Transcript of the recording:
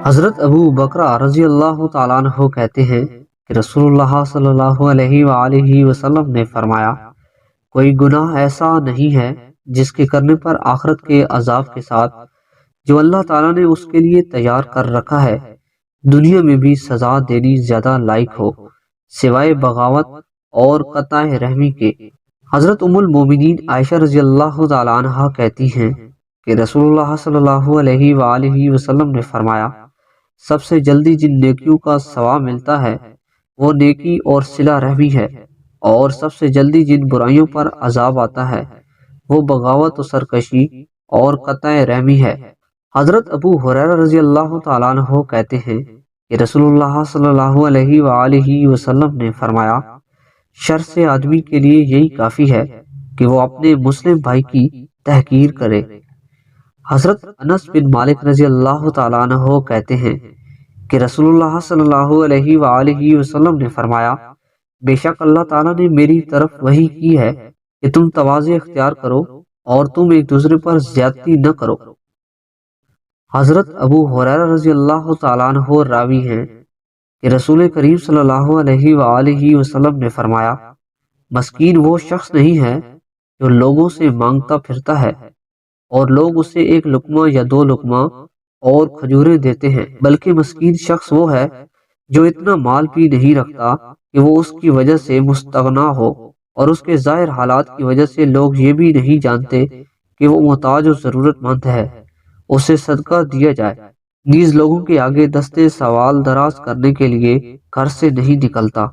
حضرت ابو بکر رضی اللہ تعالیٰ عنہ کہتے ہیں کہ رسول اللہ صلی اللہ علیہ وآلہ وسلم نے فرمایا، کوئی گناہ ایسا نہیں ہے جس کے کرنے پر آخرت کے عذاب کے ساتھ جو اللہ تعالیٰ نے اس کے لیے تیار کر رکھا ہے دنیا میں بھی سزا دینی زیادہ لائق ہو، سوائے بغاوت اور قطع رحمی کے۔ حضرت ام المومنین عائشہ رضی اللہ تعالیٰ عنہ کہتی ہیں کہ رسول اللہ صلی اللہ علیہ وآلہ وسلم نے فرمایا، سب سے جلدی جن نیکیوں کا ثواب ملتا ہے وہ نیکی اور صلہ رحمی ہے، اور سب سے جلدی جن برائیوں پر عذاب آتا ہے وہ بغاوت و سرکشی اور قطع رحمی ہے۔ حضرت ابو ہریرہ رضی اللہ تعالیٰ عنہ کہتے ہیں کہ رسول اللہ صلی اللہ علیہ وآلہ وسلم نے فرمایا، شر سے آدمی کے لیے یہی کافی ہے کہ وہ اپنے مسلم بھائی کی تحقیر کرے۔ حضرت انس بن مالک رضی اللہ تعالیٰ عنہ کہتے ہیں کہ رسول اللہ صلی اللہ علیہ وآلہ وسلم نے فرمایا، بے شک اللہ تعالیٰ نے میری طرف وحی کی ہے کہ تم تواضع اختیار کرو اور تم ایک دوسرے پر زیادتی نہ کرو۔ حضرت ابو ہریرہ رضی اللہ تعالیٰ عنہ راوی ہیں کہ رسول کریم صلی اللہ علیہ وآلہ وسلم نے فرمایا، مسکین وہ شخص نہیں ہے جو لوگوں سے مانگتا پھرتا ہے اور لوگ اسے ایک لقمہ یا دو لقمہ اور کھجوریں دیتے ہیں، بلکہ مسکین شخص وہ ہے جو اتنا مال بھی نہیں رکھتا کہ وہ اس کی وجہ سے مستغنا ہو، اور اس کے ظاہر حالات کی وجہ سے لوگ یہ بھی نہیں جانتے کہ وہ محتاج و ضرورت مند ہے، اسے صدقہ دیا جائے، نیز لوگوں کے آگے دستے سوال دراز کرنے کے لیے گھر سے نہیں نکلتا۔